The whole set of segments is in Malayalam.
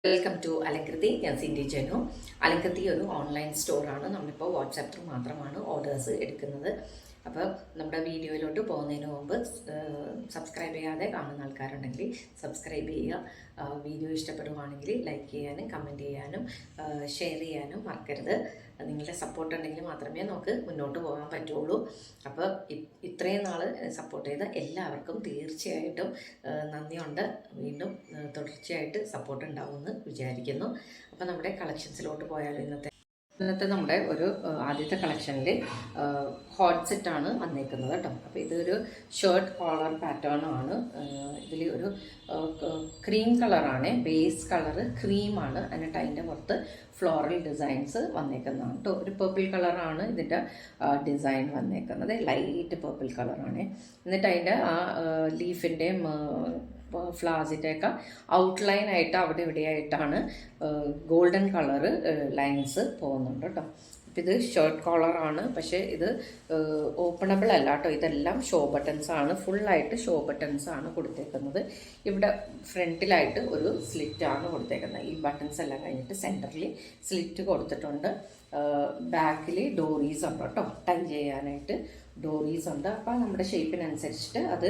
Welcome to അലങ്കൃതി. ഞാൻ സിൻഡി ജനു. അലങ്കൃതി ഒരു ഓൺലൈൻ സ്റ്റോറാണ്. നമ്മളിപ്പോൾ വാട്സാപ്പ് ത്രൂ മാത്രമാണ് ഓർഡേഴ്സ് എടുക്കുന്നത്. അപ്പോൾ നമ്മുടെ വീഡിയോയിലോട്ട് പോകുന്നതിന് മുമ്പ് സബ്സ്ക്രൈബ് ചെയ്യാതെ കാണുന്ന ആൾക്കാരുണ്ടെങ്കിൽ സബ്സ്ക്രൈബ് ചെയ്യുക. വീഡിയോ ഇഷ്ടപ്പെടുവാണെങ്കിൽ ലൈക്ക് ചെയ്യാനും കമൻറ്റ് ചെയ്യാനും ഷെയർ ചെയ്യാനും മറക്കരുത്. നിങ്ങളുടെ സപ്പോർട്ട് ഉണ്ടെങ്കിൽ മാത്രമേ നമുക്ക് മുന്നോട്ട് പോകാൻ പറ്റുള്ളൂ. അപ്പോൾ ഇത്രയും നാൾ സപ്പോർട്ട് ചെയ്ത എല്ലാവർക്കും തീർച്ചയായിട്ടും നന്ദിയുണ്ട്. വീണ്ടും തുടർച്ചയായിട്ട് സപ്പോർട്ട് ഉണ്ടാവുമെന്ന് വിചാരിക്കുന്നു. അപ്പോൾ നമ്മുടെ കളക്ഷൻസിലോട്ട് പോയാലും ഇന്നത്തെ നമ്മുടെ ഒരു ആദ്യത്തെ കളക്ഷനിൽ ഹോട്ട് സെറ്റാണ് വന്നേക്കുന്നത് കേട്ടോ. അപ്പോൾ ഇതൊരു ഷർട്ട് കോളർ പാറ്റേൺ ആണ്. ഇതിൽ ഒരു ക്രീം കളറാണ്, ബേസ് കളറ് ക്രീമാണ്. എന്നിട്ട് അതിൻ്റെ പുറത്ത് ഫ്ലോറൽ ഡിസൈൻസ് വന്നേക്കുന്നതാണ് കേട്ടോ. ഒരു പേർപ്പിൾ കളറാണ് ഇതിൻ്റെ ഡിസൈൻ വന്നേക്കുന്നത്, ലൈറ്റ് പേർപ്പിൾ കളറാണ്. എന്നിട്ട് അതിൻ്റെ ആ ലീഫിൻ്റെയും ഫ്ലവേഴ്സിൻ്റെയൊക്കെ ഔട്ട്ലൈൻ ആയിട്ട് അവിടെ ഇവിടെയായിട്ടാണ് ഗോൾഡൻ കളറ് ലൈൻസ് പോകുന്നുണ്ട് കേട്ടോ. അപ്പോൾ ഇത് ഷർട്ട് കോളറാണ്, പക്ഷേ ഇത് ഓപ്പണബിൾ അല്ല കേട്ടോ. ഇതെല്ലാം ഷോ ബട്ടൺസ് ആണ്, ഫുള്ളായിട്ട് ഷോ ബട്ടൺസ് ആണ് കൊടുത്തേക്കുന്നത്. ഇവിടെ ഫ്രണ്ടിലായിട്ട് ഒരു സ്ലിറ്റാണ് കൊടുത്തേക്കുന്നത്. ഈ ബട്ടൺസ് എല്ലാം കഴിഞ്ഞിട്ട് സെൻറ്ററിൽ സ്ലിറ്റ് കൊടുത്തിട്ടുണ്ട്. ബാക്കിൽ ഡോറീസ് ഉണ്ട് കേട്ടോ, ടൈ ചെയ്യാനായിട്ട് ഡോറീസ് ഉണ്ട്. അപ്പോൾ നമ്മുടെ ഷേപ്പിനനുസരിച്ചിട്ട് അത്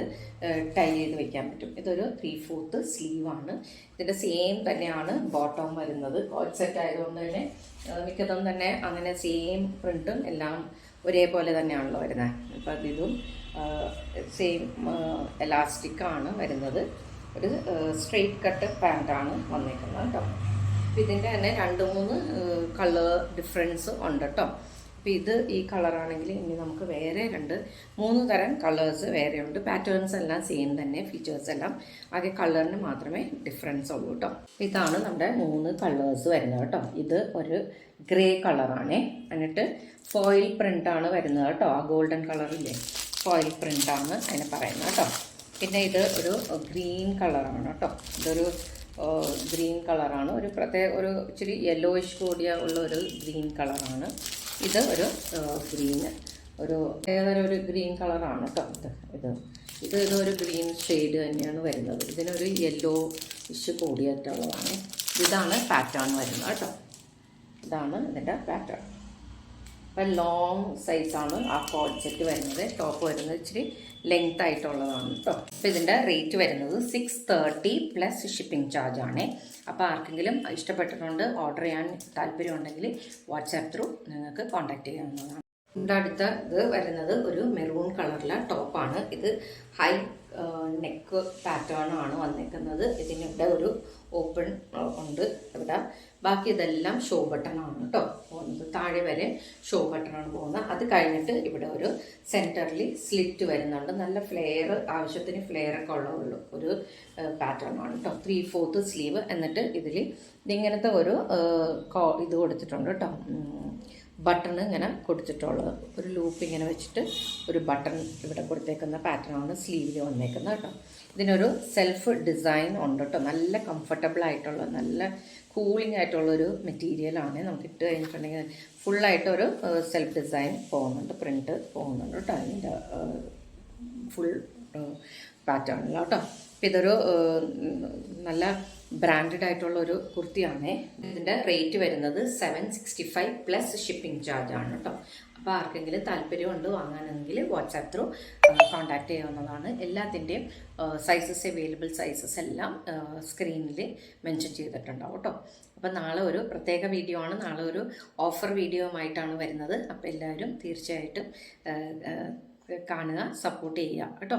ടൈ ചെയ്ത് വെക്കാൻ പറ്റും. ഇതൊരു 3/4 സ്ലീവാണ്. ഇതിൻ്റെ സെയിം തന്നെയാണ് ബോട്ടം വരുന്നത്. കോഡ് സെറ്റ് ആയതുകൊണ്ട് തന്നെ മിക്കതും തന്നെ അങ്ങനെ സെയിം പ്രിൻറ്റും എല്ലാം ഒരേപോലെ തന്നെയാണല്ലോ വരുന്നത്. അപ്പോൾ ഇതും സെയിം എലാസ്റ്റിക്കാണ് വരുന്നത്. ഒരു സ്ട്രെയിറ്റ് കട്ട് പാൻറ്റാണ് വന്നേക്കുന്നത് കേട്ടോ. അപ്പോൾ ഇതിൻ്റെ തന്നെ 2-3 കളർ ഡിഫറൻസ് ഉണ്ട് കേട്ടോ. അപ്പോൾ ഇത് ഈ കളറാണെങ്കിൽ ഇനി നമുക്ക് വേറെ 2-3 തരം കളേഴ്സ് വേറെയുണ്ട്. പാറ്റേൺസ് എല്ലാം സെയിം തന്നെ, ഫീച്ചേഴ്സ് എല്ലാം ആകെ കളറിന് മാത്രമേ ഡിഫറൻസ് ഉള്ളൂ കേട്ടോ. ഇതാണ് നമ്മുടെ 3 കളേഴ്സ് വരുന്നത് കേട്ടോ. ഇത് ഒരു ഗ്രേ കളറാണ്. എന്നിട്ട് ഫോയിൽ പ്രിൻ്റാണ് വരുന്നത് കേട്ടോ. ആ ഗോൾഡൻ കളറില്ലേ, ഫോയിൽ പ്രിൻ്റാണ് അതിനെ പറയുന്നത് കേട്ടോ. പിന്നെ ഇത് ഒരു ഗ്രീൻ കളറാണ് കേട്ടോ. ഇതൊരു ഗ്രീൻ കളറാണ്, ഒരു പ്രത്യേക ഒരു ഇച്ചിരി യെല്ലോയിഷ് കൂടിയ ഉള്ള ഒരു ഗ്രീൻ കളറാണ്. ഇത് ഒരു ഗ്രീൻ, ഒരു ഏതൊരു ഒരു ഗ്രീൻ കളറാണ് കേട്ടോ. ഇതൊരു ഗ്രീൻ ഷെയ്ഡ് തന്നെയാണ് വരുന്നത്. ഇതിനൊരു യെല്ലോ ഇഷ് കൂടിയിട്ടുള്ളതാണ്. ഇതാണ് പാറ്റേൺ വരുന്നത് കേട്ടോ. ഇതാണ് ഇതിൻ്റെ പാറ്റേൺ. അപ്പം ലോങ് സൈസാണ് ആ കോഡ് സെറ്റ് വരുന്നത്. ടോപ്പ് വരുന്നത് ഇച്ചിരി ലെങ്ത് ആയിട്ടുള്ളതാണ് കേട്ടോ. അപ്പോൾ ഇതിൻ്റെ റേറ്റ് വരുന്നത് 630 പ്ലസ് ഷിപ്പിംഗ് ചാർജ് ആണ്. അപ്പോൾ ആർക്കെങ്കിലും ഇഷ്ടപ്പെട്ടിട്ടുണ്ട്, ഓർഡർ ചെയ്യാൻ താല്പര്യമുണ്ടെങ്കിൽ വാട്സാപ്പ് ത്രൂ നിങ്ങൾക്ക് കോൺടാക്ട് ചെയ്യാവുന്നതാണ്. ഇവിടെ അടുത്ത ഇത് വരുന്നത് ഒരു മെറൂൺ കളറിലെ ടോപ്പാണ്. ഇത് ഹൈ നെക്ക് പാറ്റേൺ ആണ് വന്നിരിക്കുന്നത്. ഇതിനിവിടെ ഒരു ഓപ്പൺ ഉണ്ട് ഇവിടെ. ബാക്കി ഇതെല്ലാം ഷോ ബട്ടണാണ് കേട്ടോ പോകുന്നത്. താഴെ വരെ ഷോ ബട്ടണാണ് പോകുന്നത്. അത് കഴിഞ്ഞിട്ട് ഇവിടെ ഒരു സെൻറ്ററിൽ സ്ലിറ്റ് വരുന്നുണ്ട്. നല്ല ഫ്ലെയർ, ആവശ്യത്തിന് ഫ്ലെയർ ഒക്കെ ഉള്ള ഒരു പാറ്റേൺ ആണ് കേട്ടോ. 3/4 സ്ലീവ്. എന്നിട്ട് ഇതിൽ ഇതിങ്ങനത്തെ ഒരു ഇത് കൊടുത്തിട്ടുണ്ട് കേട്ടോ, ബട്ടൺ ഇങ്ങനെ കൊടുത്തിട്ടുള്ളത്. ഒരു ലൂപ്പ് ഇങ്ങനെ വെച്ചിട്ട് ഒരു ബട്ടൺ ഇവിടെ കൊടുത്തേക്കുന്ന പാറ്റേണാണ് സ്ലീവിൽ വന്നേക്കുന്നത് കേട്ടോ. ഇതിനൊരു സെൽഫ് ഡിസൈൻ ഉണ്ട് കേട്ടോ. നല്ല കംഫർട്ടബിൾ ആയിട്ടുള്ള, നല്ല കൂളിംഗ് ആയിട്ടുള്ളൊരു മെറ്റീരിയലാണ്. നമുക്ക് ഇട്ട് കഴിഞ്ഞിട്ടുണ്ടെങ്കിൽ ഫുള്ളായിട്ടൊരു സെൽഫ് ഡിസൈൻ പോകുന്നുണ്ട്, പ്രിൻറ്റ് പോകുന്നുണ്ട് കേട്ടോ. അതിൻ്റെ ഫുൾ പാറ്റേണിൽ കേട്ടോ. അപ്പം ഇതൊരു നല്ല ബ്രാൻഡഡ് ആയിട്ടുള്ള ഒരു കുർത്തിയാണ്. ഇതിൻ്റെ റേറ്റ് വരുന്നത് 765 പ്ലസ് ഷിപ്പിംഗ് ചാർജ് ആണ് കേട്ടോ. അപ്പോൾ ആർക്കെങ്കിലും താല്പര്യമുണ്ട് വാങ്ങാനെങ്കിൽ വാട്സാപ്പ് ത്രൂ കോൺടാക്ട് ചെയ്യാവുന്നതാണ്. എല്ലാത്തിൻ്റെയും സൈസസ്, അവൈലബിൾ സൈസസ് എല്ലാം സ്ക്രീനിൽ മെൻഷൻ ചെയ്തിട്ടുണ്ടാവും കേട്ടോ. അപ്പോൾ നാളെ ഒരു പ്രത്യേക വീഡിയോ ആണ്, നാളെ ഒരു ഓഫർ വീഡിയോയുമായിട്ടാണ് വരുന്നത്. അപ്പോൾ എല്ലാവരും തീർച്ചയായിട്ടും കാണുക, സപ്പോർട്ട് ചെയ്യുക കേട്ടോ.